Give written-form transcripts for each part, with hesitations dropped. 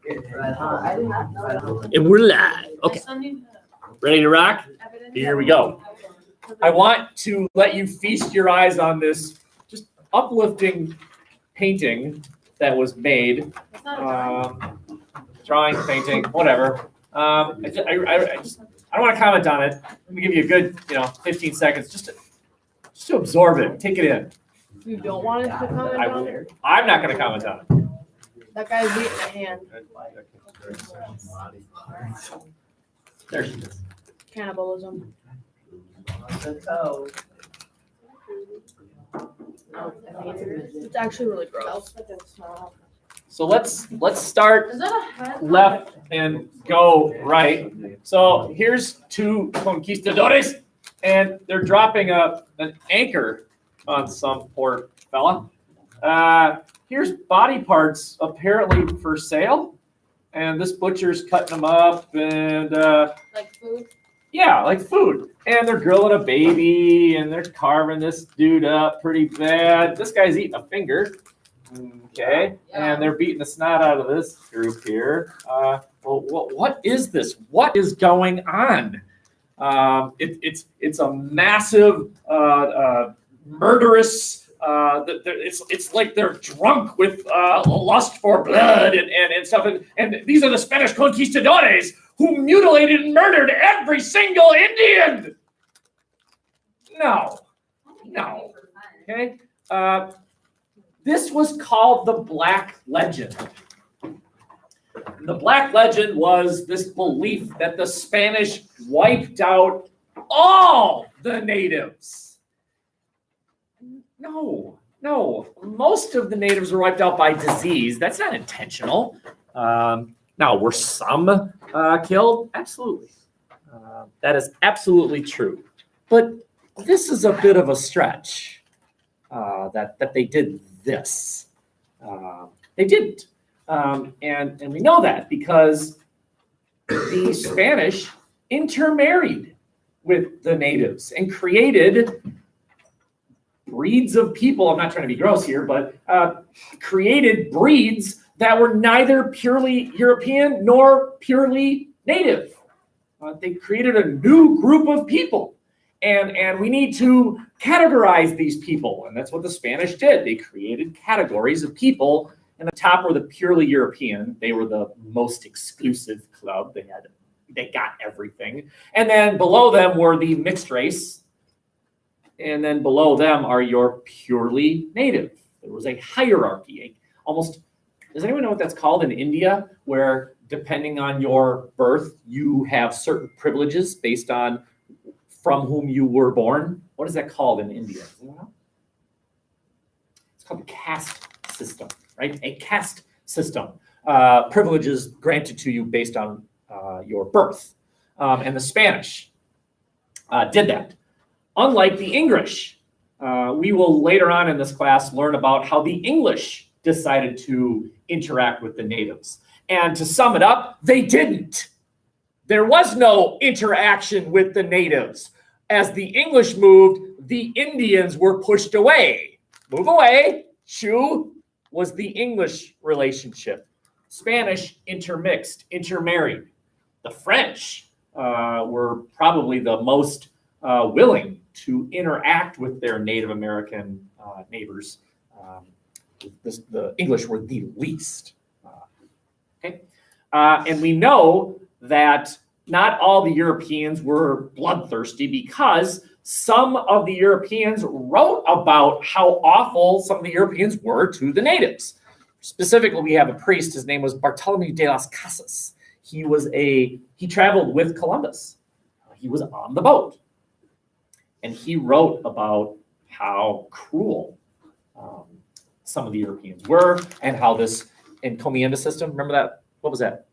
And we're live. Okay. Ready to rock? Here we go. I want to let you feast your eyes on this just uplifting painting that was made. Drawing, painting, whatever. I don't want to comment on it. Let me give you a good, 15 seconds just to absorb it, take it in. You don't want us to comment on it? I'm not going to comment on it. That guy's beating a hand. There she is. Cannibalism. It's actually really gross. So let's start Is that a head? left and go right. So here's two conquistadores, and they're dropping an anchor on some poor fella. Here's body parts apparently for sale, and this butcher's cutting them up, and Like food? yeah, like food. And they're grilling a baby, and they're carving this dude up pretty bad. This guy's eating a finger. Okay, and they're beating the snot out of this group here. Well, what is this? What is going on? It's a massive murderous. It's like they're drunk with lust for blood and stuff. And these are the Spanish conquistadores who mutilated and murdered every single Indian. No. Okay. This was called the Black Legend. The Black Legend was this belief that the Spanish wiped out all the natives. No. Most of the natives were wiped out by disease. That's not intentional. Now, were some killed? Absolutely. That is absolutely true. But this is a bit of a stretch that they did this. They didn't. And we know that because the Spanish intermarried with the natives and created breeds of people. I'm not trying to be gross here, but created breeds that were neither purely European nor purely native. They created a new group of people. And we need to categorize these people. And that's what the Spanish did. They created categories of people. And the top were the purely European. They were the most exclusive club. They got everything. And then below them were the mixed race. And then below them are your purely native. There was a hierarchy. Does anyone know what that's called in India? Where depending on your birth, you have certain privileges based on from whom you were born. What is that called in India? It's called the caste system, right? A caste system. Privileges granted to you based on your birth. And the Spanish did that. Unlike the English, we will later on in this class learn about how the English decided to interact with the natives. And to sum it up, they didn't. There was no interaction with the natives. As the English moved, the Indians were pushed away. Move away. Shoo was the English relationship. Spanish intermixed, intermarried. The French were probably the most willing to interact with their Native American neighbors. The English were the least. Okay, and we know that not all the Europeans were bloodthirsty because some of the Europeans wrote about how awful some of the Europeans were to the natives. Specifically, we have a priest. His name was Bartolomé de las Casas. He traveled with Columbus. He was on the boat. And he wrote about how cruel some of the Europeans were and how this encomienda system, remember that? What was that?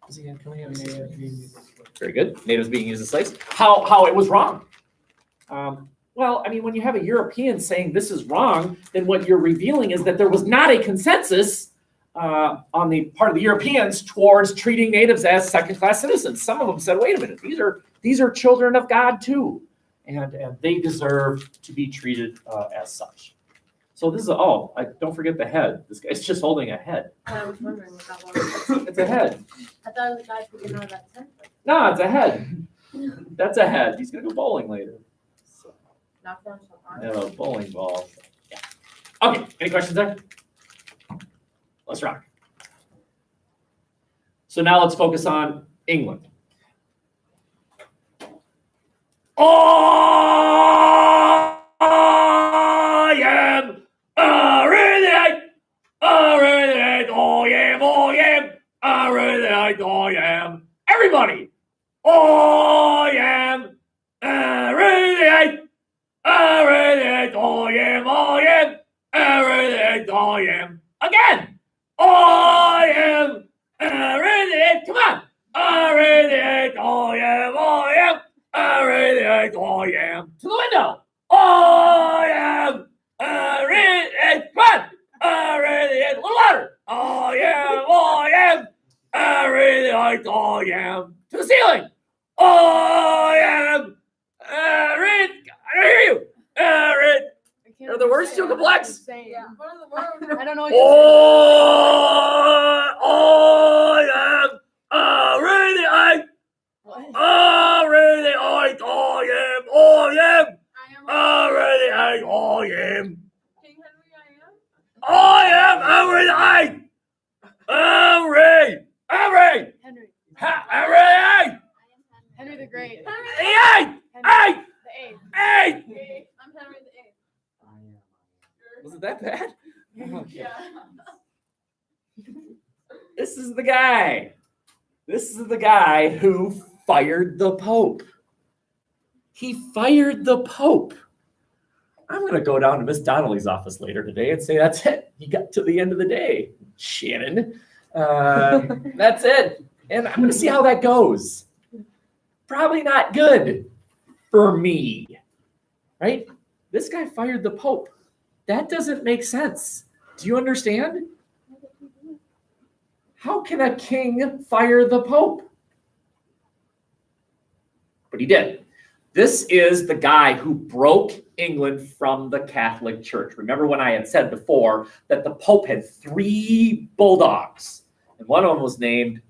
Was he encomienda system? Very good. Natives being used as slaves. How it was wrong. Well, I mean, when you have a European saying this is wrong, then what you're revealing is that there was not a consensus on the part of the Europeans towards treating natives as second-class citizens. Some of them said, wait a minute, these are children of God too. And they deserve to be treated as such. So this is, don't forget the head. This guy's just holding a head. I was wondering what that was. It's a head. I thought it was the guy who out of that tent. No, it's a head. That's a head. He's gonna go bowling later. So, Knock down some arms. no, bowling ball. Yeah. Okay, any questions there? Let's rock. So now let's focus on England. I am a redneck, I am. Everybody, I am a redneck, I am. Again, I am a redneck. Come on, a redneck, I am. I am. To the window. I am a redhead. Come on. A redhead. A little louder. I am a redhead. I am. To the ceiling. I am a red. I don't hear you. A red. Are the words too complex? Yeah. What are the words? I don't know what you're saying. I am a redhead. What? Already I am. Already I am. King Henry, I am everything. Every. Henry. Everything. Henry the Great. Eight. Henry Eight. the Eighth. Eight. I'm Henry the Eighth. Was it that bad? Yeah. This is the guy. This is the guy who fired the Pope. He fired the Pope. I'm going to go down to Miss Donnelly's office later today and say, that's it. He got to the end of the day, Shannon. That's it. And I'm going to see how that goes. Probably not good for me, right? This guy fired the Pope. That doesn't make sense. Do you understand? How can a king fire the Pope? But he did. This is the guy who broke England from the Catholic Church. Remember when I had said before that the Pope had 3 bulldogs, and one of them was named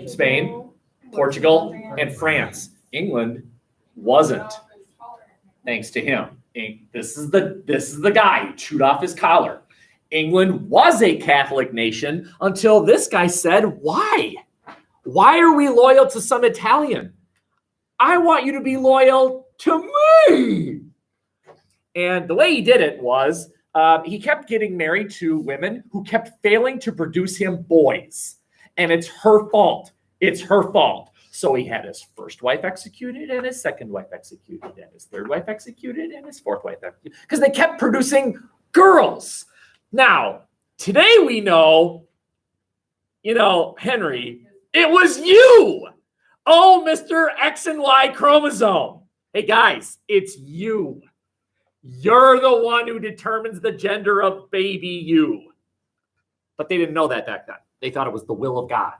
Spain, Portugal, and France. England wasn't, thanks to him. This is the guy who chewed off his collar. England was a Catholic nation until this guy said, why? Why are we loyal to some Italian? I want you to be loyal to me. And the way he did it was he kept getting married to women who kept failing to produce him boys. And it's her fault. It's her fault. So he had his first wife executed and his second wife executed and his third wife executed and his fourth wife executed because they kept producing girls. Now, today we know, Henry, it was you. Oh, Mr. X and Y chromosome. Hey, guys, it's you. You're the one who determines the gender of baby you. But they didn't know that back then. They thought it was the will of God.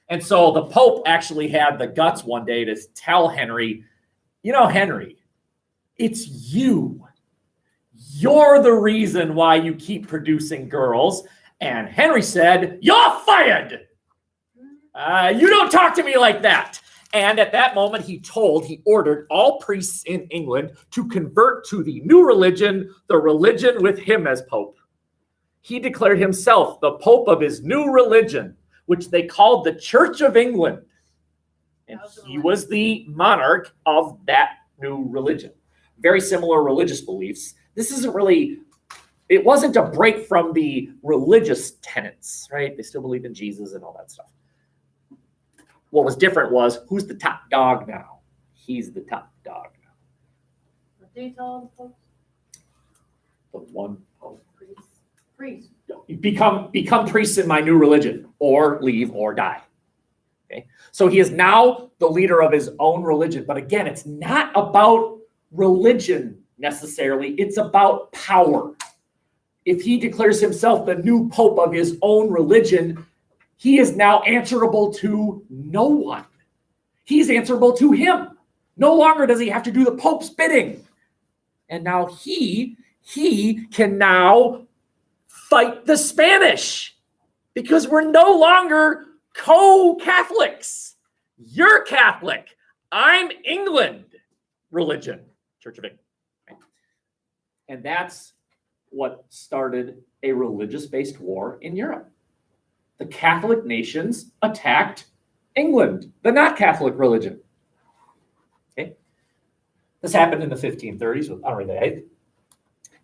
And so the Pope actually had the guts one day to tell Henry, Henry, it's you. You're the reason why you keep producing girls. And Henry said, you're fired. You don't talk to me like that. And at that moment, he ordered all priests in England to convert to the new religion, the religion with him as Pope. He declared himself the Pope of his new religion, which they called the Church of England. And he was the monarch of that new religion. Very similar religious beliefs. It wasn't a break from the religious tenets, right? They still believe in Jesus and all that stuff. What was different was, who's the top dog now? He's the top dog now. What do you tell the folks? The one Pope. Priest. You become priests in my new religion, or leave or die. Okay, so he is now the leader of his own religion. But again, it's not about religion necessarily. It's about power. If he declares himself the new Pope of his own religion, he is now answerable to no one. He's answerable to him. No longer does he have to do the Pope's bidding. And now he can now fight the Spanish because we're no longer co-Catholics. You're Catholic. I'm England religion, Church of England. Right? And that's what started a religious-based war in Europe. The Catholic nations attacked England, the not Catholic religion. Okay? This happened in the 1530s with Henry VIII.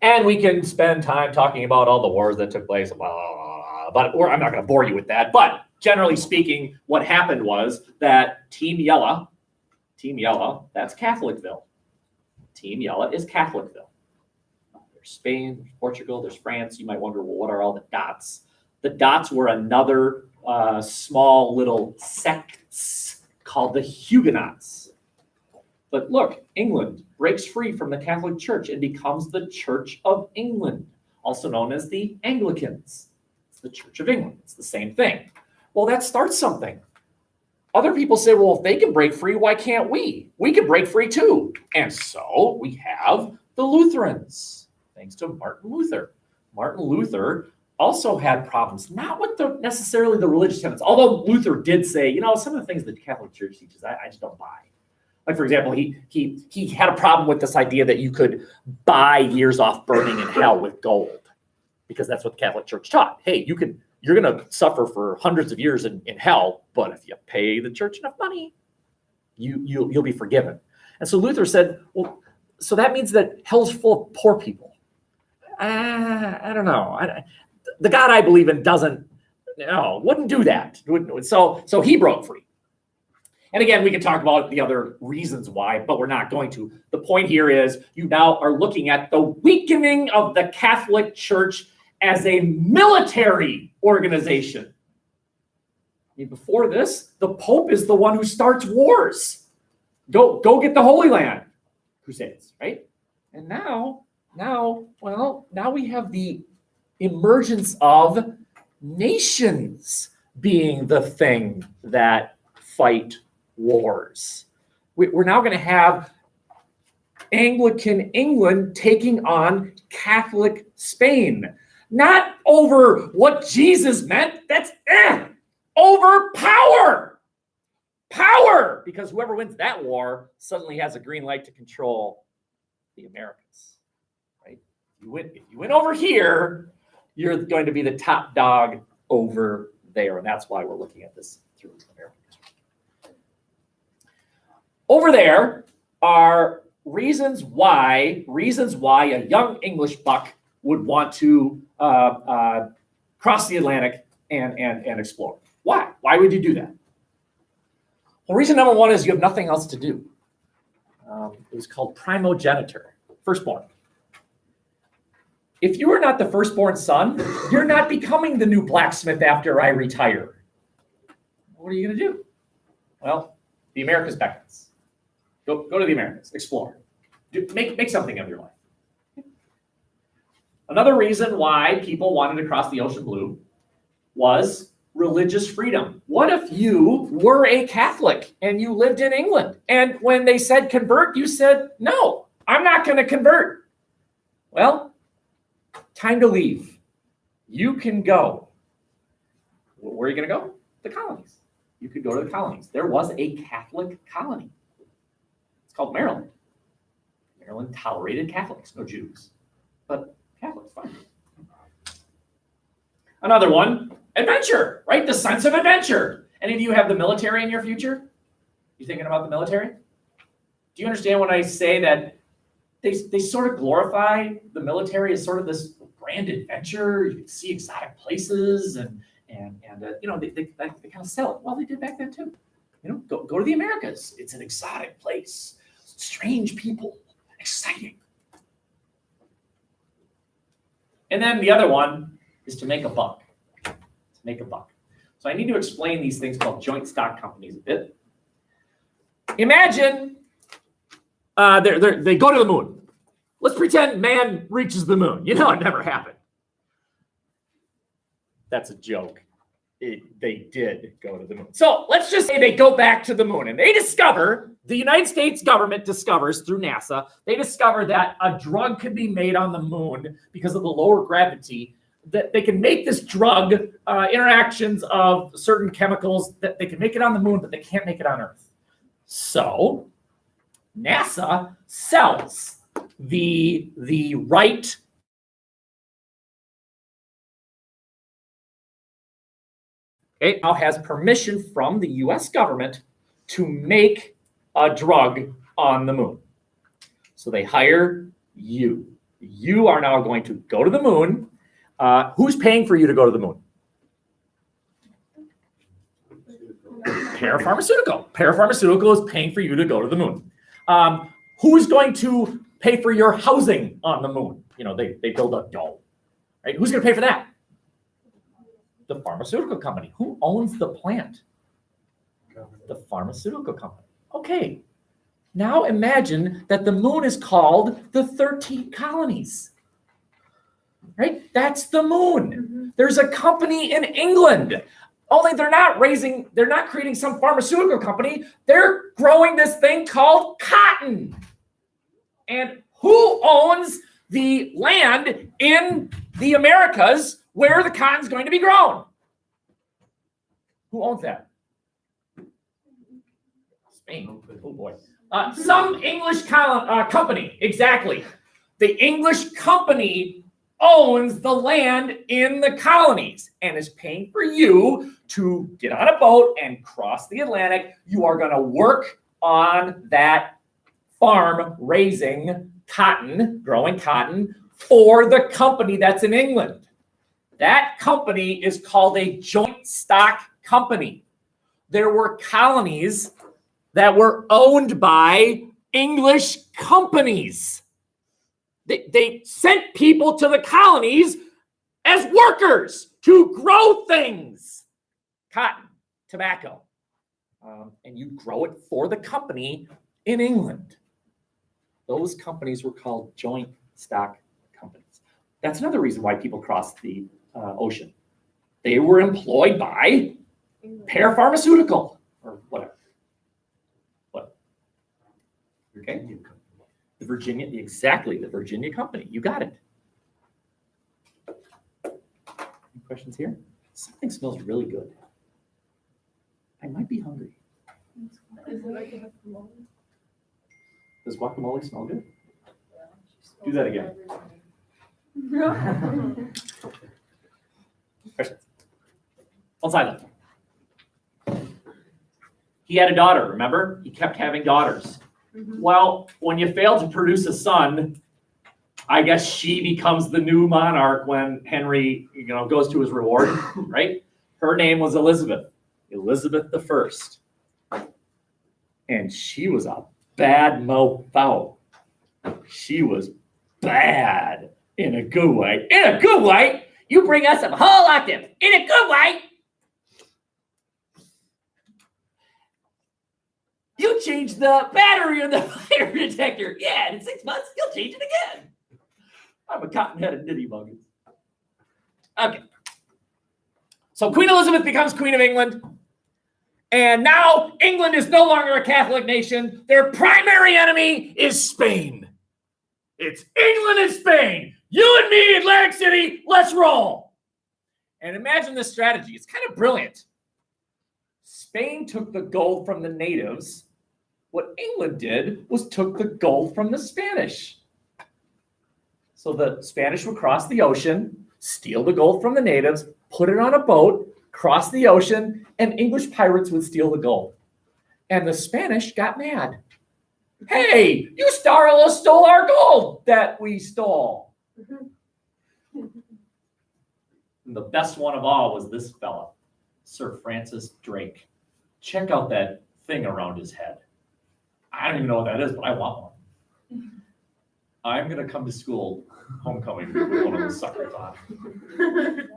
And we can spend time talking about all the wars that took place, blah, blah, blah, blah, but I'm not going to bore you with that. But generally speaking, what happened was that Team Yellow, that's Catholicville. Team Yellow is Catholicville. There's Spain, there's Portugal, there's France. You might wonder, well, what are all the dots? The dots were another small little sects called the Huguenots. But look, England breaks free from the Catholic Church and becomes the Church of England, also known as the Anglicans. It's the Church of England. It's the same thing. Well, that starts something. Other people say, well, if they can break free, why can't we? We can break free too. And so we have the Lutherans, thanks to Martin Luther. Martin Luther also had problems, not with necessarily the religious tenets, although Luther did say, some of the things the Catholic Church teaches, I just don't buy. Like, for example, he had a problem with this idea that you could buy years off burning in hell with gold, because that's what the Catholic Church taught. Hey, you're going to suffer for hundreds of years in hell, but if you pay the church enough money, you'll be forgiven. And so Luther said, well, so that means that hell's full of poor people. I don't know. The God I believe in wouldn't do that. So he broke free. And again, we can talk about the other reasons why, but we're not going to. The point here is you now are looking at the weakening of the Catholic Church as a military organization. I mean, before this, the Pope is the one who starts wars. Go get the Holy Land crusades, right? And now we have the emergence of nations being the thing that fight wars. We're now going to have Anglican England taking on Catholic Spain. Not over what Jesus meant. That's over power. Power. Because whoever wins that war suddenly has a green light to control the Americas. Right? If you win over here, you're going to be the top dog over there. And that's why we're looking at this through American history. Over there are reasons why a young English buck would want to cross the Atlantic and explore. Why? Why would you do that? Well, reason number one is you have nothing else to do. It was called primogeniture, firstborn. If you are not the firstborn son, you're not becoming the new blacksmith after I retire. What are you going to do? Well, the Americas beckons. Go to the Americas, explore. Make something of your life. Another reason why people wanted to cross the ocean blue was religious freedom. What if you were a Catholic and you lived in England, and when they said convert, you said, no, I'm not going to convert? Well, time to leave. You can go. Where are you going to go? The colonies. You could go to the colonies. There was a Catholic colony. It's called Maryland. Maryland tolerated Catholics, no Jews, but Catholics, fine. Another one, adventure, right? The sense of adventure. Any of you have the military in your future? You thinking about the military? Do you understand when I say that they sort of glorify the military as sort of this grand adventure? You can see exotic places and they kind of sell it. Well, they did back then too. Go to the Americas. It's an exotic place. Strange people. Exciting. And then the other one is to make a buck. So I need to explain these things called joint stock companies a bit. Imagine they go to the moon. Let's pretend man reaches the moon. It never happened. That's a joke. They did go to the moon. So let's just say they go back to the moon and they discover, the United States government discovers through NASA, they discover that a drug can be made on the moon because of the lower gravity, that they can make this drug interactions of certain chemicals, that they can make it on the moon, but they can't make it on Earth. So NASA sells the right it now has permission from the US government to make a drug on the moon. So they hire you. You are now going to go to the moon. Who's paying for you to go to the moon? Parapharmaceutical. Parapharmaceutical is paying for you to go to the moon. Who's going to pay for your housing on the moon? You know, they build a dome, right? Who's going to pay for that? The pharmaceutical company. Who owns the plant? The pharmaceutical company. Okay. Now imagine that the moon is called the 13 colonies. Right? That's the moon. Mm-hmm. There's a company in England. Only they're not creating some pharmaceutical company. They're growing this thing called cotton. And who owns the land in the Americas where the cotton's going to be grown? Who owns that? Spain. Oh boy. Some English company. Exactly. The English company owns the land in the colonies and is paying for you to get on a boat and cross the Atlantic. You are going to work on that farm raising cotton, growing cotton for the company that's in England. That company is called a joint stock company. There were colonies that were owned by English companies. They sent people to the colonies as workers to grow things, cotton, tobacco, and you grow it for the company in England. Those companies were called joint stock companies. That's another reason why people crossed the ocean. They were employed by parapharmaceutical or whatever. What? Okay. The Virginia company. You got it. Any questions here? Something smells really good. I might be hungry. Does guacamole smell good? Do that again. Questions? One side left. He had a daughter, remember? He kept having daughters. Mm-hmm. Well, when you fail to produce a son, I guess she becomes the new monarch when Henry, goes to his reward, right? Her name was Elizabeth I. And she was a bad mofo. She was bad in a good way. In a good way? You bring us a whole octave. In a good way? You change the battery in the fire detector. Yeah, in 6 months, you'll change it again. I'm a cotton-headed nitty-bugger. Okay. So Queen Elizabeth becomes Queen of England. And now England is no longer a Catholic nation. Their primary enemy is Spain. It's England and Spain. You and me, Atlantic City, let's roll. And imagine this strategy. It's kind of brilliant. Spain took the gold from the natives. What England did was took the gold from the Spanish. So the Spanish would cross the ocean, steal the gold from the natives, put it on a boat, cross the ocean, and English pirates would steal the gold. And the Spanish got mad. Hey, you stole our gold that we stole. And the best one of all was this fella, Sir Francis Drake. Check out that thing around his head. I don't even know what that is, but I want one. I'm going to come to school homecoming with one of those suckers on.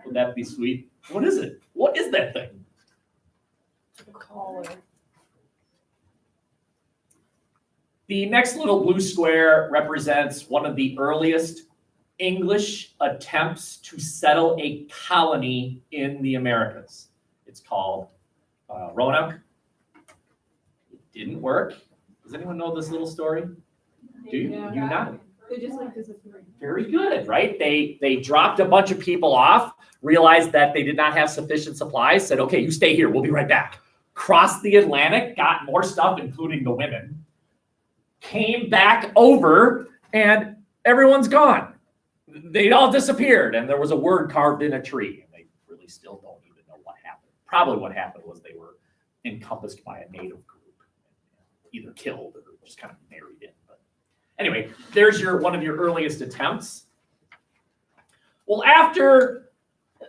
Would that be sweet? What is it? What is that thing? Collar. The next little blue square represents one of the earliest English attempts to settle a colony in the Americas. It's called Roanoke. It didn't work. Does anyone know this little story? Do you? Yeah. You not? They just like disappeared. Very good, right? They dropped a bunch of people off, realized that they did not have sufficient supplies, said, okay, you stay here, we'll be right back. Crossed the Atlantic, got more stuff, including the women, came back over, and everyone's gone. They all disappeared, and there was a word carved in a tree, and they really still don't even know what happened. Probably what happened was they were encompassed by a native group, either killed or just kind of married in. But anyway, there's one of your earliest attempts. Well, after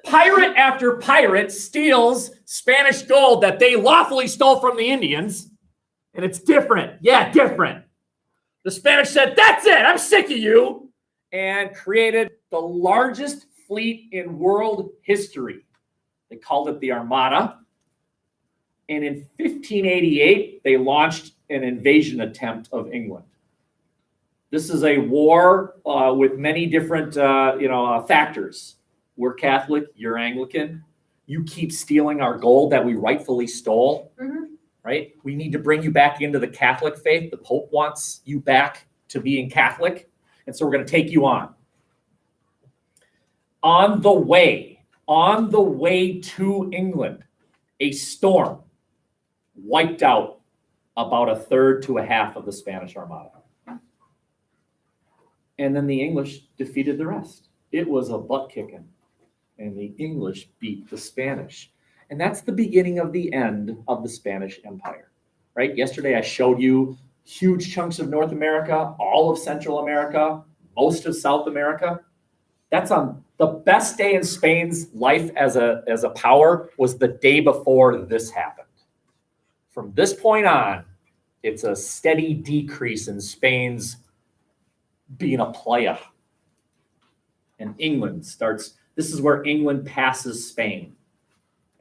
pirate steals Spanish gold that they lawfully stole from the Indians, and it's different. Yeah, different. The Spanish said, that's it, I'm sick of you, and created the largest fleet in world history. They called it the Armada. And in 1588, they launched an invasion attempt of England. This is a war with many different factors. We're Catholic, you're Anglican. You keep stealing our gold that we rightfully stole, right? We need to bring you back into the Catholic faith. The Pope wants you back to being Catholic, and so we're going to take you on. On the way to England, a storm wiped out about a third to a half of the Spanish Armada. And then the English defeated the rest. It was a butt kicking. And the English beat the Spanish. And that's the beginning of the end of the Spanish Empire, right? Yesterday I showed you huge chunks of North America, all of Central America, most of South America. That's on the best day in Spain's life as a power was the day before this happened. From this point on, it's a steady decrease in Spain's being a player. And England starts, this is where England passes Spain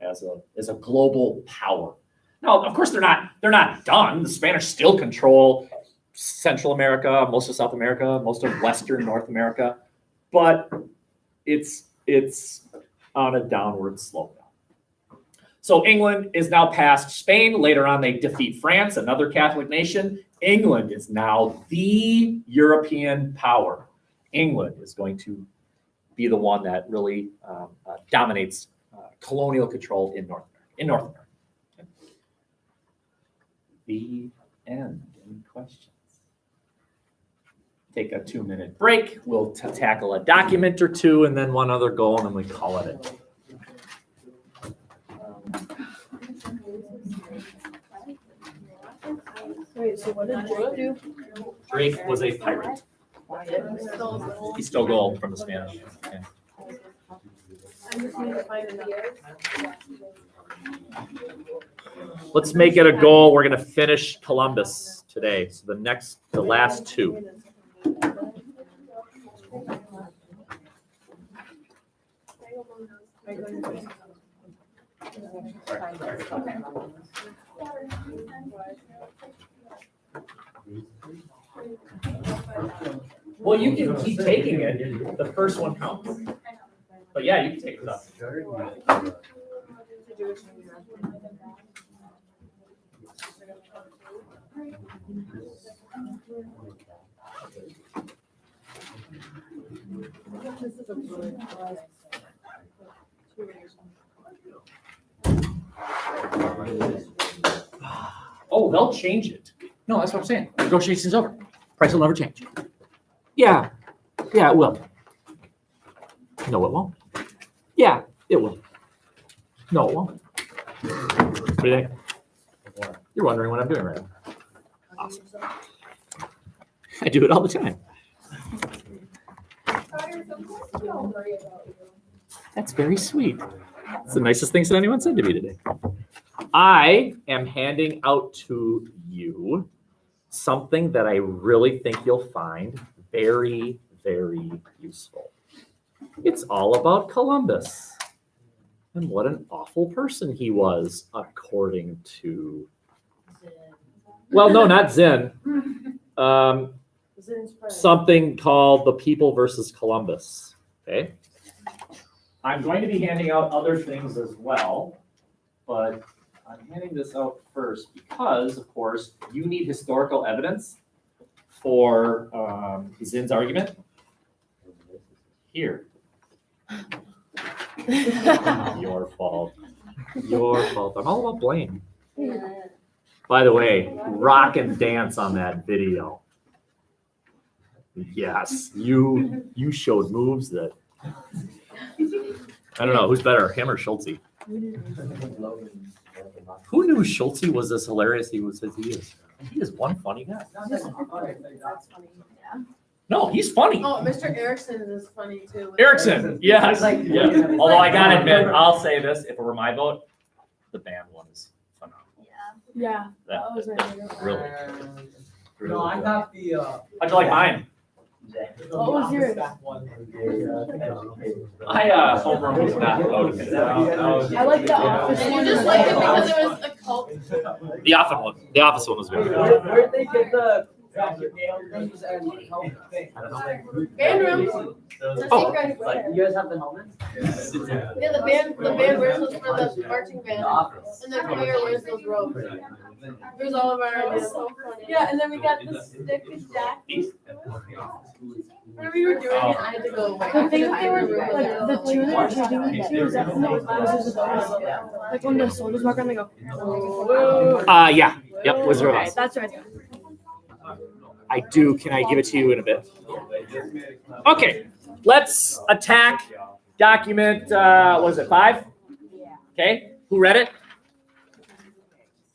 as a global power. Now, of course, they're not done. The Spanish still control Central America, most of South America, most of Western North America, but it's on a downward slope. So England is now past Spain. Later on, they defeat France, another Catholic nation. England is now the European power. England is going to be the one that really dominates colonial control in North America. Okay. The end. Any questions? Take a 2-minute break. We'll tackle a document or two, and then one other goal, and then we call it a day. Wait, so what did Drake do? Drake was a pirate. He stole gold from the Spanish. Okay. I just need to find another. Let's make it a goal. We're going to finish Columbus today. So the last two. Well, you can keep taking it. The first one counts. But yeah, you can take it up. Oh, they'll change it. No, that's what I'm saying. Negotiation's over. Price will never change. Yeah, it will. No, it won't. Yeah, it will. No, it won't. What do you think? You're wondering what I'm doing right now. Awesome. I do it all the time. That's very sweet. It's the nicest thing that anyone said to me today. I am handing out to you something that I really think you'll find very, very useful. It's all about Columbus and what an awful person he was, according to, well, no, not Zinn. Something called The People versus Columbus. Okay. I'm going to be handing out other things as well. but I'm handing this out first because, of course, you need historical evidence for Zinn's argument. Here. Your fault. Your fault. I'm all about blame. By the way, rock and dance on that video. Yes, you showed moves that I don't know who's better, him or Schultze. Who knew Schultze was as hilarious he is? He is one funny guy. That's funny, yeah. No, he's funny. Oh, Mr. Erickson is funny too. Erickson, yes. Yeah. Although I gotta admit, I'll say this: if it were my vote, the band one is phenomenal. Yeah, That that was really good. really, really No, I good. got the, How'd you like mine? What was yours? Homeroom was not voted. I like the office and one. you just like it because it was a cult. The office one was very good. Where'd they get the things and helmet thing? Band room. It's a Oh. secret. You guys have the helmets? Yeah, the band wears those for the marching band, and the choir wears those robes. Here's all of our ideas. So funny. Yeah, and then we got the stick and jack. When we were doing it, I had to go away. I think they were like the two that were shooting the two. Is that from the Wizards of Oz? Like when the soldiers walk around, they go. Yeah. Yep. Wizard of Okay, Oz. that's right. I do. Can I give it to you in a bit? Okay. Let's attack document. What is it? 5. Okay. Who read it?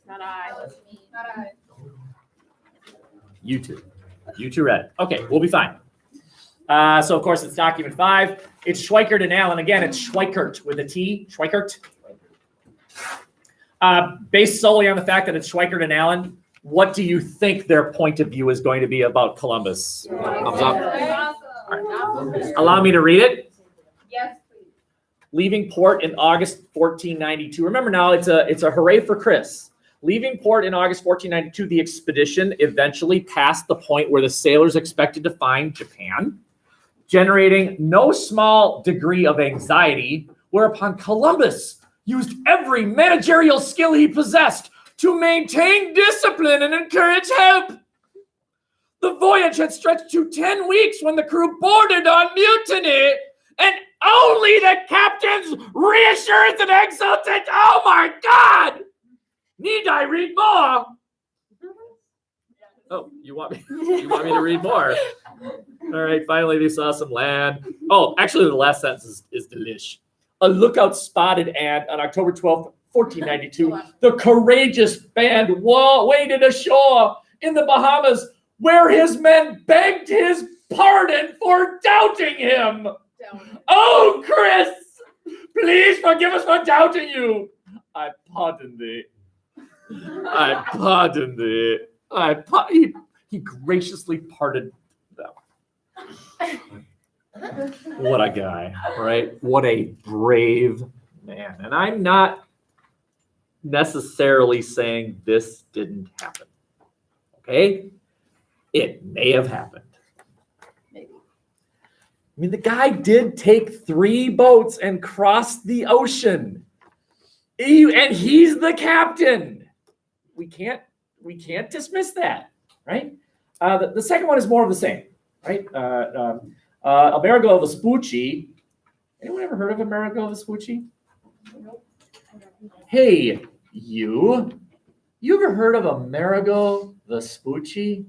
Not I. You two. You two read it. Okay, we'll be fine. So of course it's document 5. It's Schweikert and Allen. Again, it's Schweikert with a T. Schweikert. Based solely on the fact that it's Schweikert and Allen, what do you think their point of view is going to be about Columbus? Thumbs up. Allow me to read it. Yes, please. Leaving port in August 1492. Remember now, it's a hooray for Chris. Leaving port in August 1492, the expedition eventually passed the point where the sailors expected to find Japan, generating no small degree of anxiety, whereupon Columbus used every managerial skill he possessed to maintain discipline and encourage help. The voyage had stretched to 10 weeks when the crew boarded on mutiny, and only the captain's reassurance and exultant, oh my God! Need I read more? Oh, you want me to read more? All right, finally they saw some land. Oh, actually the last sentence is delish. A lookout spotted, and on October 12th, 1492, the courageous band waded ashore in the Bahamas, where his men begged his pardon for doubting him. Oh, Chris, please forgive us for doubting you. I pardon thee. I pardon thee. He graciously pardoned them. What a guy, right? What a brave man. And I'm not necessarily saying this didn't happen. Okay? It may have happened. Maybe. I mean, the guy did take 3 boats and cross the ocean. And he's the captain. We can't dismiss that, right? The second one is more of the same, right? Amerigo Vespucci. Anyone ever heard of Amerigo Vespucci? Hey, you ever heard of Amerigo Vespucci?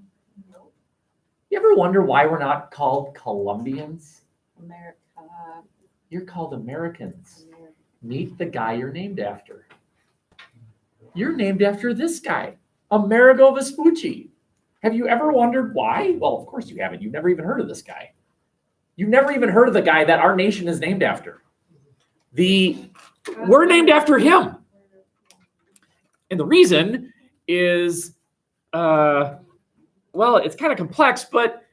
You ever wonder why we're not called Colombians? America. You're called Americans. Meet the guy you're named after. You're named after this guy, Amerigo Vespucci. Have you ever wondered why? Well, of course you haven't. You've never even heard of this guy. You've never even heard of the guy that our nation is named after. We're named after him. And the reason is, well, it's kind of complex, but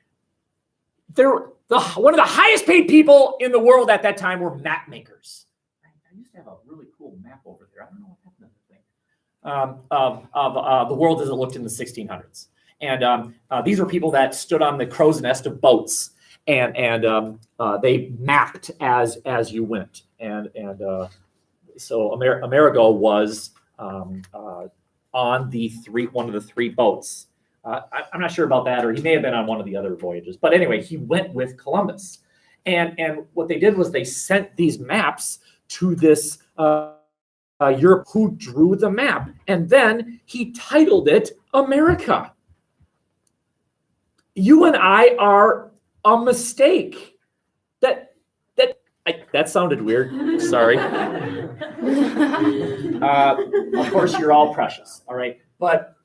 one of the highest paid people in the world at that time were map makers. I used to have a really cool map over there. I don't know what happened to the thing. Of the world as it looked in the 1600s. And these were people that stood on the crow's nest of boats, and they mapped as you went. And so Amerigo was on one of the three boats. I'm not sure about that, or he may have been on one of the other voyages. But anyway, he went with Columbus. And what they did was they sent these maps to this Europe, who drew the map. And then he titled it America. You and I are a mistake. That sounded weird. Sorry. Of course, you're all precious. All right. But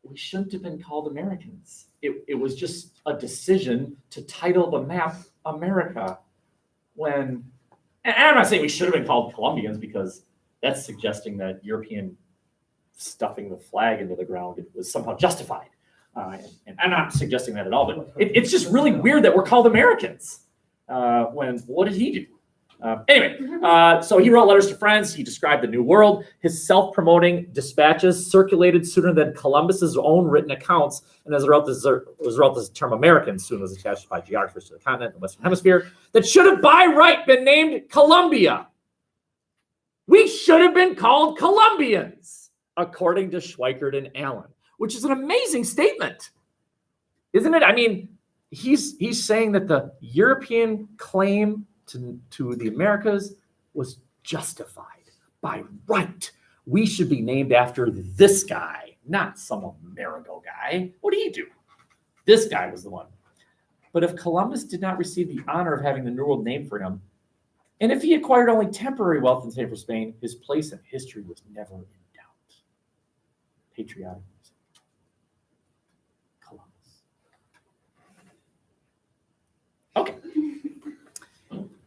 we shouldn't have been called Americans. It was just a decision to title the map America when, and I'm not saying we should have been called Colombians, because that's suggesting that European stuffing the flag into the ground was somehow justified. And I'm not suggesting that at all, but it's just really weird that we're called Americans. What did he do? Anyway, so he wrote letters to friends. He described the New World. His self-promoting dispatches circulated sooner than Columbus's own written accounts, and as a result, this term American soon was attached by geographers to the continent in the Western Hemisphere that should have by right been named Columbia. We should have been called Colombians, according to Schweikert and Allen, which is an amazing statement, isn't it? I mean, he's saying that the European claim to the Americas was justified by right. We should be named after this guy, not some Amerigo guy. What did he do? This guy was the one. But if Columbus did not receive the honor of having the New World named for him, and if he acquired only temporary wealth in favor of Spain, his place in history was never in doubt. Patriotic music. Columbus. Okay.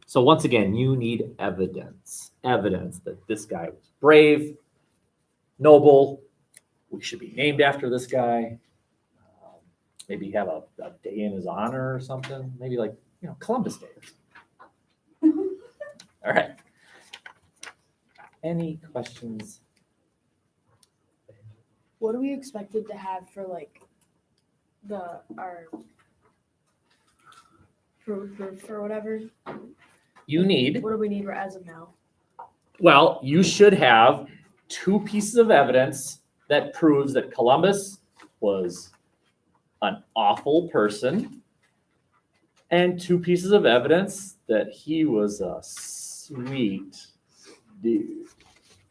So once again, you need evidence that this guy was brave, noble. We should be named after this guy. Maybe have a day in his honor or something. Maybe like, Columbus Day or something. All right. Any questions? What are we expected to have for like for whatever? You need. What do we need as of now? Well, you should have 2 pieces of evidence that proves that Columbus was an awful person, and 2 pieces of evidence that he was a sweet dude.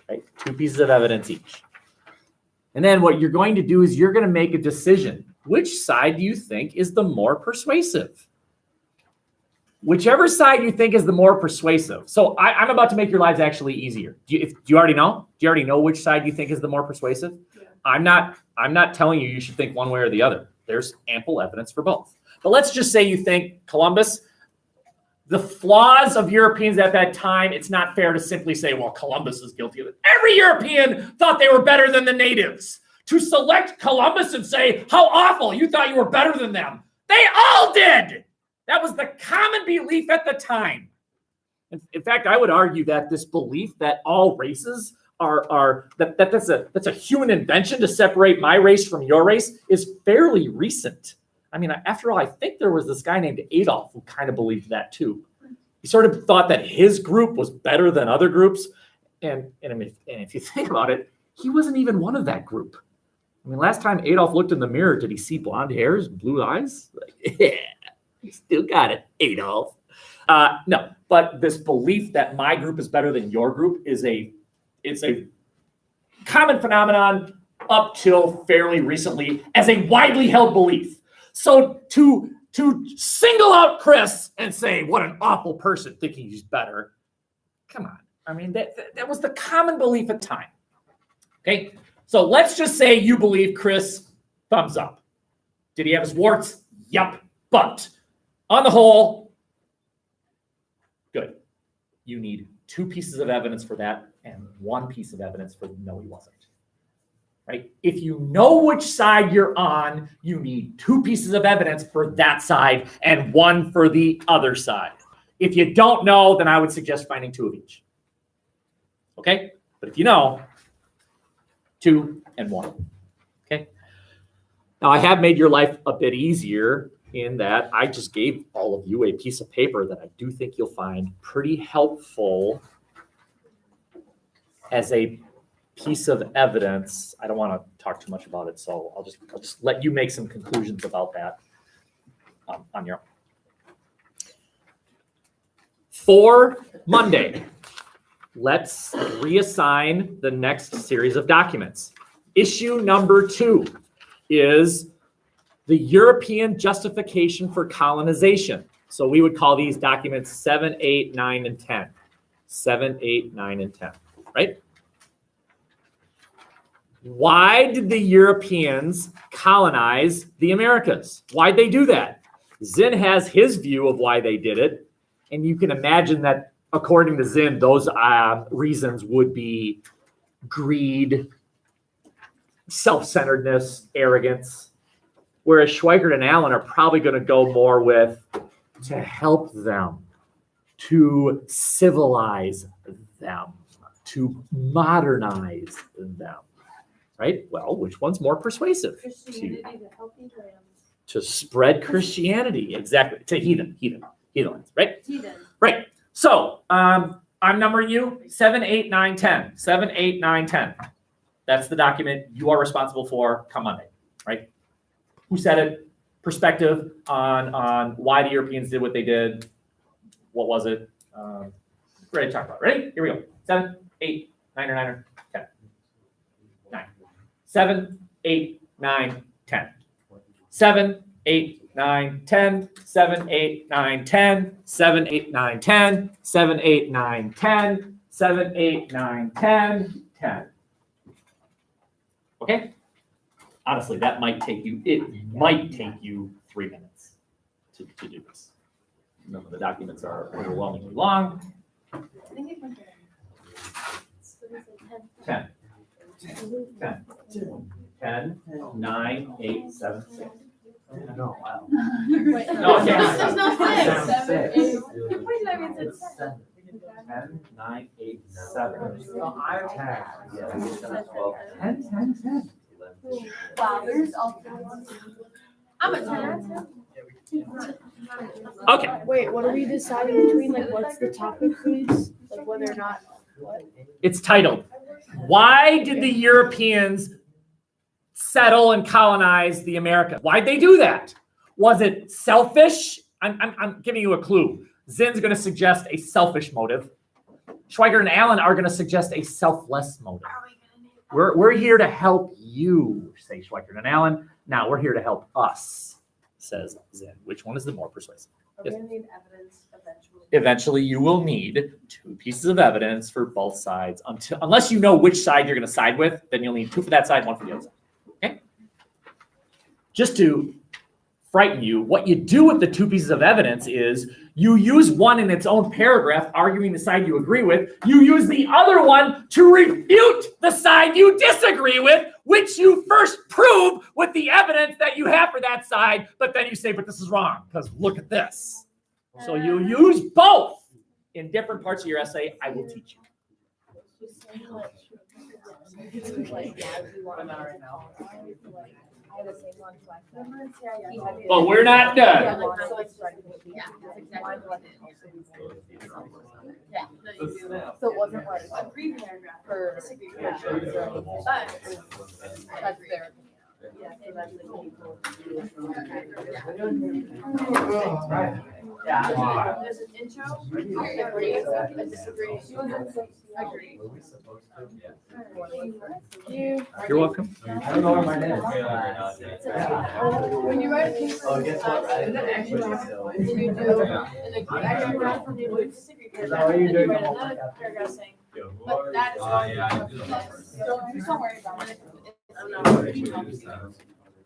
Right? 2 pieces of evidence each. And then what you're going to do is you're going to make a decision. Which side do you think is the more persuasive? Whichever side you think is the more persuasive. So I'm about to make your lives actually easier. Do you already know? Do you already know which side you think is the more persuasive? Yeah. I'm not telling you should think one way or the other. There's ample evidence for both. But let's just say you think Columbus, the flaws of Europeans at that time, it's not fair to simply say, well, Columbus is guilty of it. Every European thought they were better than the natives. To select Columbus and say, how awful, you thought you were better than them. They all did. That was the common belief at the time. In fact, I would argue that this belief that all races that's a human invention to separate my race from your race is fairly recent. I mean, after all, I think there was this guy named Adolf who kind of believed that too. He sort of thought that his group was better than other groups. And if you think about it, he wasn't even one of that group. I mean, last time Adolf looked in the mirror, did he see blonde hairs and blue eyes? Like, yeah. You still got it, Adolf. No, but this belief that my group is better than your group it's a common phenomenon up till fairly recently as a widely held belief. So to single out Chris and say what an awful person thinking he's better, come on. I mean, that was the common belief at the time. Okay, so let's just say you believe Chris, thumbs up. Did he have his warts? Yep, but on the whole, good. You need 2 pieces of evidence for that and 1 piece of evidence for no, he wasn't. Right? If you know which side you're on, you need 2 pieces of evidence for that side and 1 for the other side. If you don't know, then I would suggest finding 2 of each. Okay? But if you know, 2 and 1. Okay? Now, I have made your life a bit easier in that I just gave all of you a piece of paper that I do think you'll find pretty helpful as a piece of evidence. I don't want to talk too much about it, so I'll just let you make some conclusions about that on your own. For Monday, let's reassign the next series of documents. Issue number 2 is the European justification for colonization. So we would call these documents 7, 8, 9, and 10. 7, 8, 9, and 10, right? Why did the Europeans colonize the Americas? Why'd they do that? Zinn has his view of why they did it. And you can imagine that according to Zinn, those reasons would be greed, self-centeredness, arrogance. Whereas Schweikert and Allen are probably going to go more with to help them, to civilize them, to modernize them, right? Well, which one's more persuasive? Christianity to healthy lands. To spread Christianity, exactly, to heathens, right? Heathen. Right. So I'm numbering you 7, 8, 9, 10. 7, 8, 9, 10. That's the document you are responsible for come Monday, right? Who said it? Perspective on why the Europeans did what they did. What was it? Ready to talk about it. Ready? Here we go. 7, 8, 9, 10. 9. 7, 8, 9, 10. 7, 8, 9, 10. 7, 8, 9, 10. 7, 8, 9, 10. 7, 8, 9, 10. 7, 8, 9, 10. 10. Okay? Honestly, it might take you 3 minutes to do this. Remember, the documents are overwhelmingly long. I think it went there. 10. 10, 9, 8, 7, 6. No, wow. Wait, No, okay. There's no 6. 7, 8. Wait, that means it's 7. 10, 9, 8, 7. No, I'm 10. Yeah, 12. 10, 10, 10. Wow, there's all. I'm a 10. Okay. Wait, what are we deciding between? Like, what's the topic, please? Like, whether or not what? It's titled, Why Did the Europeans Settle and Colonize the Americas? Why'd they do that? Was it selfish? I'm giving you a clue. Zinn's going to suggest a selfish motive. Schweikert and Allen are going to suggest a selfless motive. We're here to help you, say Schweikert and Allen. Now we're here to help us, says Zinn. Which one is the more persuasive? Are we going to need evidence eventually? Eventually, you will need 2 pieces of evidence for both sides. Unless you know which side you're going to side with, then you'll need 2 for that side, 1 for the other side. Okay? Just to frighten you, what you do with the 2 pieces of evidence is you use one in its own paragraph, arguing the side you agree with. You use the other one to refute the side you disagree with, which you first prove with the evidence that you have for that side, but then you say, but this is wrong, because look at this. So you use both in different parts of your essay. I will teach you. But we're not done. Yeah. So it wasn't like Agree paragraph. for But that's their. Yeah. There's an intro. I agree. I disagree. Agree. You're welcome. I don't know where mine is. When you write a paper, Oh, guess what? and then you do an agree paragraph and you do a disagree Is that paragraph, what and you're then you doing? write another paragraph saying, but that is not. Don't worry about it.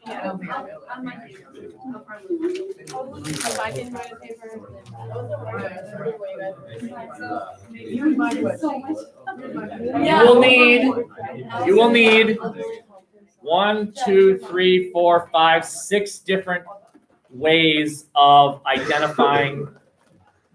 Yeah, I might be. I'll probably. If I can write a paper, You will need 1, 2, 3, 4, 5, 6 different ways of identifying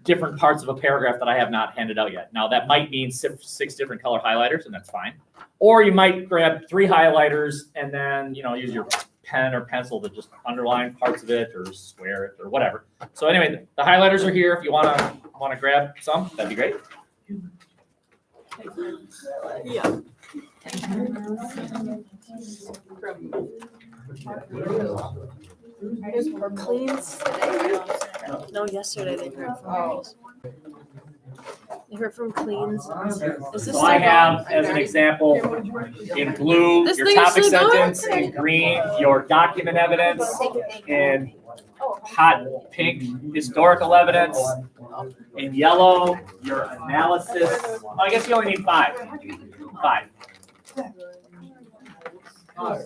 different parts of a paragraph that I have not handed out yet. Now that might mean 6 different color highlighters, and that's fine. Or you might grab 3 highlighters and then use your pen or pencil to just underline parts of it or square it or whatever. So anyway, the highlighters are here. If you want to grab some, that'd be great. Yeah. There's more cleans today. No, yesterday they heard from. They heard from cleans. Is this So I have, as an example, in blue, This your thing is topic still going? sentence, in green, your document evidence, in hot pink, historical evidence, in yellow, your analysis. Oh, I guess you only need 5. 5.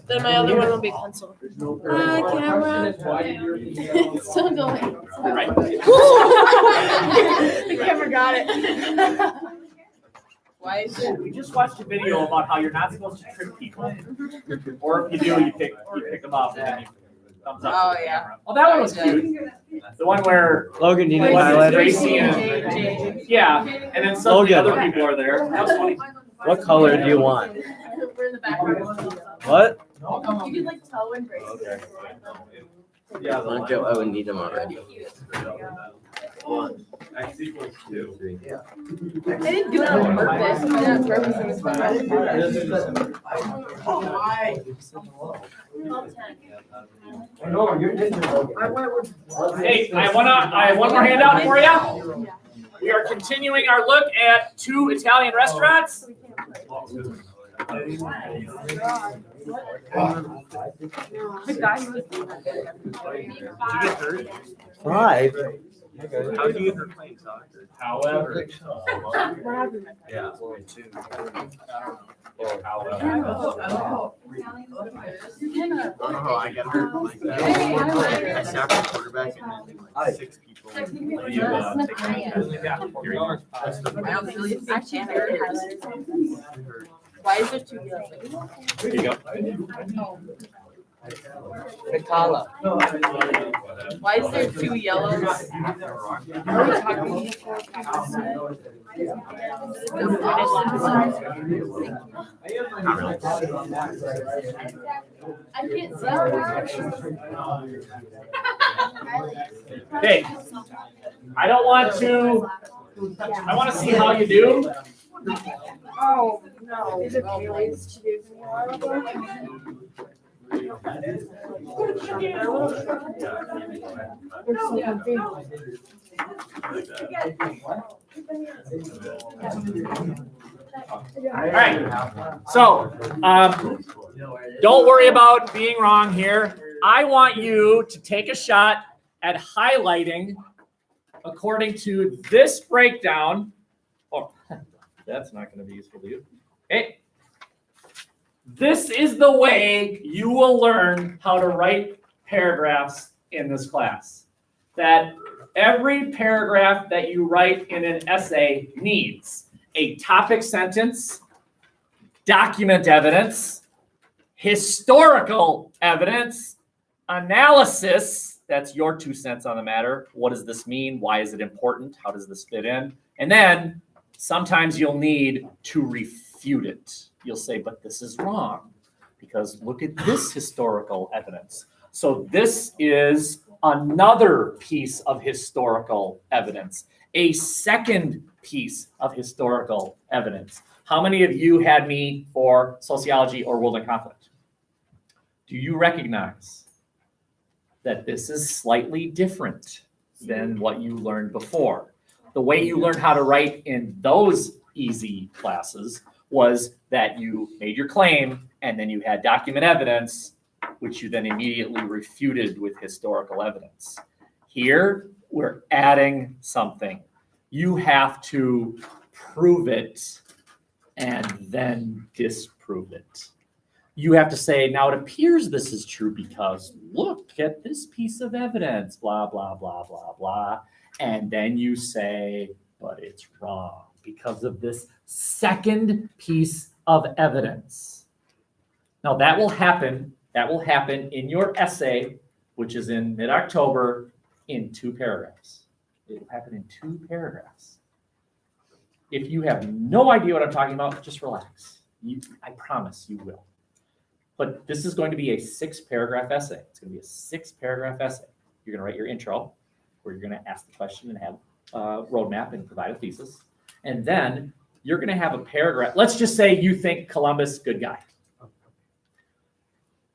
Then my other one will be pencil. Camera. It's still going. Right. The camera got it. Why is it? We just watched a video about how you're not supposed to trick people. Or if you do, you pick them up and then you thumbs up. Oh, to the yeah. camera. Oh, that one was cute. The one where Logan, you need was it highlighter? Tracy and yeah, and then suddenly Logan. other people are there. That was funny. What color do you want? We're in the background. What? You can like tell when Grace. Okay. Yeah. Okay, I would need them already. X equals 2. I didn't do it on purpose. I did it on purpose. It was fun. Oh, why? Hey, I have one more handout for you. We are continuing our look at 2 Italian restaurants. Five? How do you get her playing soccer? However, Yeah. Oh, I get hurt like that. I snap the quarterback and then 6 people. You take Actually, why is there 2 yellows? here you go. Katala. Why is there 2 yellows? I can't see. Okay. I don't want to. I want to see how you do. Oh, no. These are pairings to do. They're so comfy. All right. So, don't worry about being wrong here. I want you to take a shot at highlighting according to this breakdown. Oh, that's not going to be useful to you. Okay. This is the way you will learn how to write paragraphs in this class. That every paragraph that you write in an essay needs a topic sentence, document evidence, historical evidence, analysis, that's your 2 cents on the matter. What does this mean? Why is it important? How does this fit in? And then sometimes you'll need to refute it. You'll say, but this is wrong because look at this historical evidence. So this is another piece of historical evidence, a second piece of historical evidence. How many of you had me for sociology or world and conflict? Do you recognize that this is slightly different than what you learned before? The way you learned how to write in those easy classes was that you made your claim and then you had document evidence, which you then immediately refuted with historical evidence. Here, we're adding something. You have to prove it and then disprove it. You have to say, now it appears this is true because look at this piece of evidence, blah, blah, blah, blah, blah. And then you say, but it's wrong because of this second piece of evidence. Now that will happen in your essay, which is in mid-October, in 2 paragraphs. It will happen in 2 paragraphs. If you have no idea what I'm talking about, just relax. I promise you will. But this is going to be a 6-paragraph essay. It's going to be a 6-paragraph essay. You're going to write your intro, where you're going to ask the question and have a roadmap and provide a thesis. And then you're going to have a paragraph. Let's just say you think Columbus, good guy.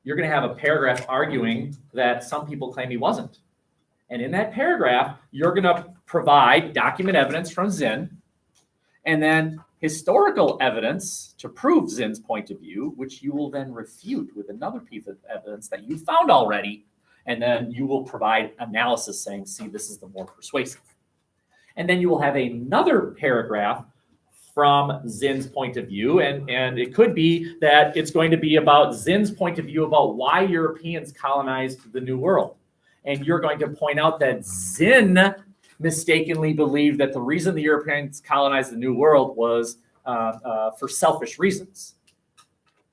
You're going to have a paragraph arguing that some people claim he wasn't. And in that paragraph, you're going to provide document evidence from Zinn, and then historical evidence to prove Zinn's point of view, which you will then refute with another piece of evidence that you found already. And then you will provide analysis saying, see, this is the more persuasive. And then you will have another paragraph from Zinn's point of view. And it could be that it's going to be about Zinn's point of view about why Europeans colonized the New World. And you're going to point out that Zinn mistakenly believed that the reason the Europeans colonized the New World was for selfish reasons.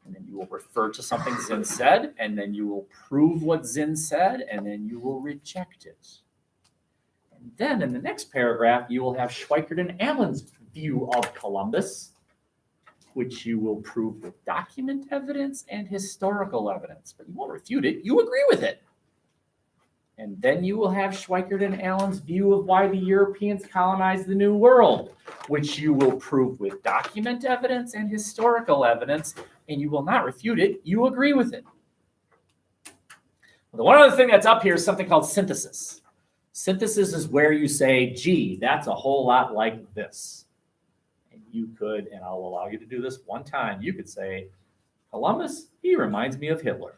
And then you will refer to something Zinn said, and then you will prove what Zinn said, and then you will reject it. And then in the next paragraph, you will have Schweikart and Allen's view of Columbus, which you will prove with document evidence and historical evidence. But you won't refute it, you agree with it. And then you will have Schweikart and Allen's view of why the Europeans colonized the New World, which you will prove with document evidence and historical evidence, and you will not refute it, you agree with it. The one other thing that's up here is something called synthesis. Synthesis is where you say, gee, that's a whole lot like this. And you could, and I'll allow you to do this one time, you could say, Columbus, he reminds me of Hitler.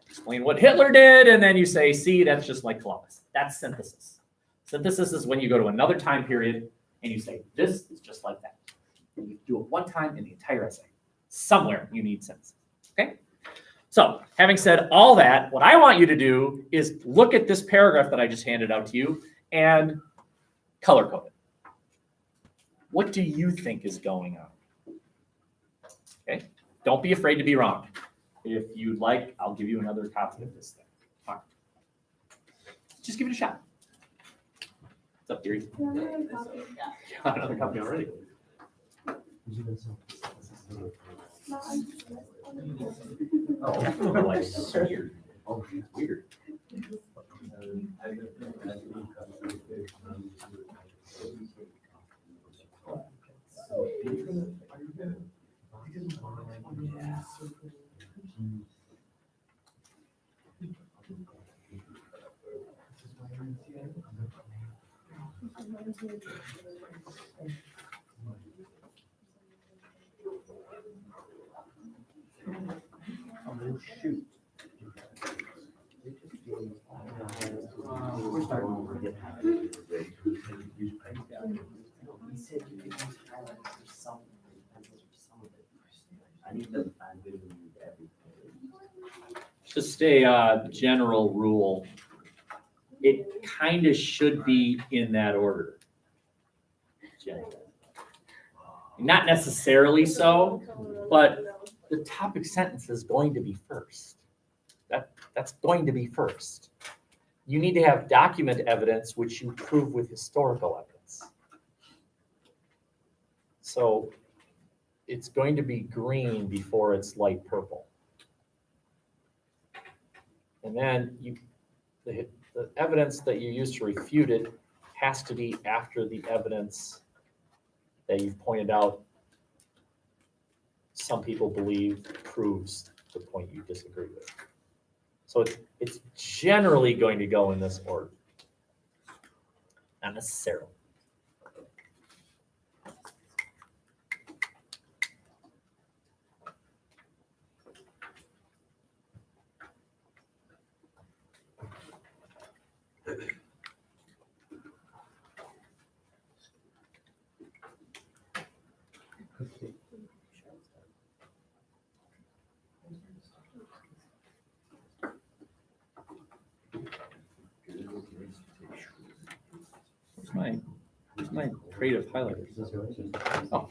Explain what Hitler did, and then you say, see, that's just like Columbus. That's synthesis. Synthesis is when you go to another time period and you say, this is just like that. And you do it one time in the entire essay. Somewhere you need synthesis, okay? So having said all that, what I want you to do is look at this paragraph that I just handed out to you and color code it. What do you think is going on? Okay, don't be afraid to be wrong. If you'd like, I'll give you another copy of this thing. Fine. Just give it a shot. What's up, Gary? Got another copy already. Oh, weird. Oh, weird. Oh, shoot. We're starting over again. Just a general rule. It kind of should be in that order. Not necessarily so, but the topic sentence is going to be first. That's going to be first. You need to have document evidence which you prove with historical evidence. So it's going to be green before it's light purple. And then the evidence that you use to refute it has to be after the evidence that you've pointed out some people believe proves the point you disagree with. So it's generally going to go in this order. Not necessarily. Where's my creative highlighters? Oh.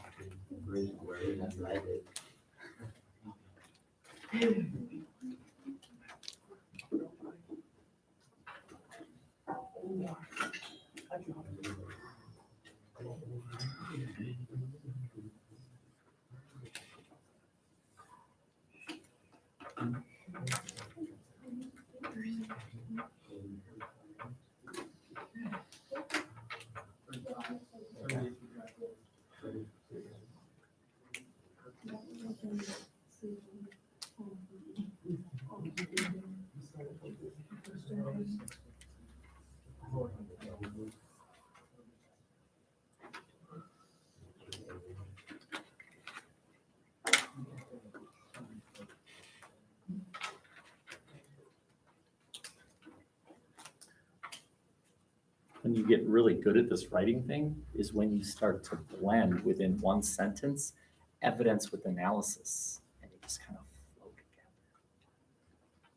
When you get really good at this writing thing is when you start to blend within one sentence evidence with analysis, and you just kind of flow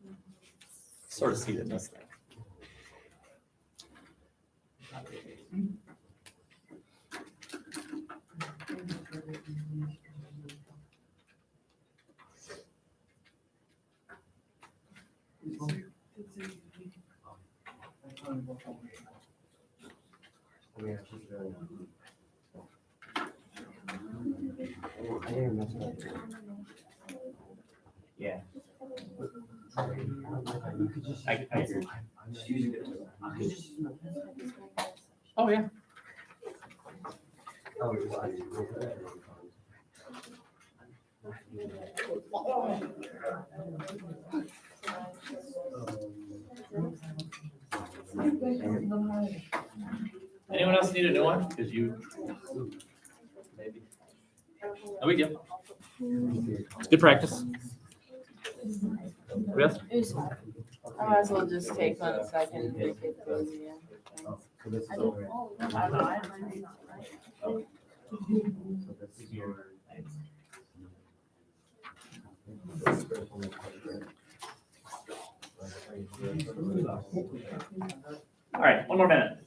together. Sort of see it in this thing. Yeah. I hear you. Oh, yeah. Anyone else need a new one? Because you. Maybe. No big deal. Good practice. Yes? I might as well just take 1 second and make it easier. All right, one more minute.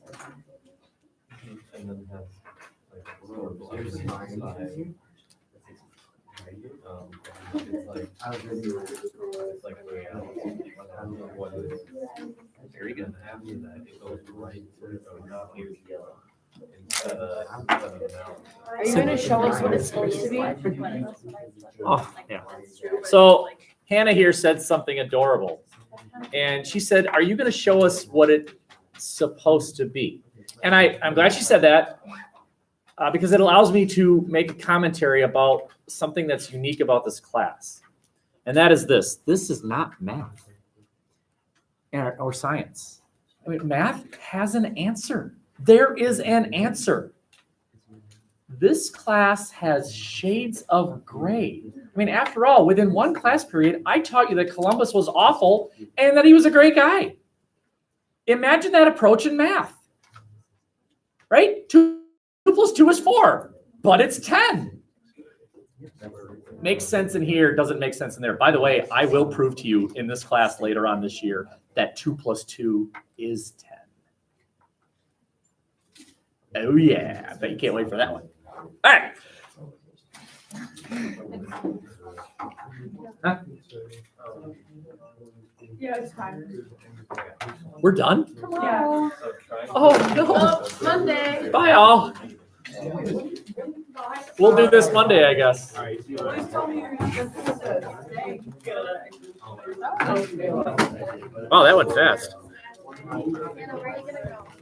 Very good. Are you gonna show us what it's supposed to be? Oh, yeah. So Hannah here said something adorable. And she said, are you going to show us what it's supposed to be? And I'm glad she said that because it allows me to make a commentary about something that's unique about this class. And that is this. This is not math or science. I mean, math has an answer. There is an answer. This class has shades of gray. I mean, after all, within one class period, I taught you that Columbus was awful and that he was a great guy. Imagine that approach in math, right? 2 + 2 is 4, but it's 10. Makes sense in here, doesn't make sense in there. By the way, I will prove to you in this class later on this year that 2 + 2 is 10. Oh yeah, I bet you can't wait for that one. All right. Huh? Yeah, it's fine. We're done? Yeah. Oh, no. Oh, Monday. Bye, all. We'll do this Monday, I guess. Oh, that went fast. Anna, where are you gonna go?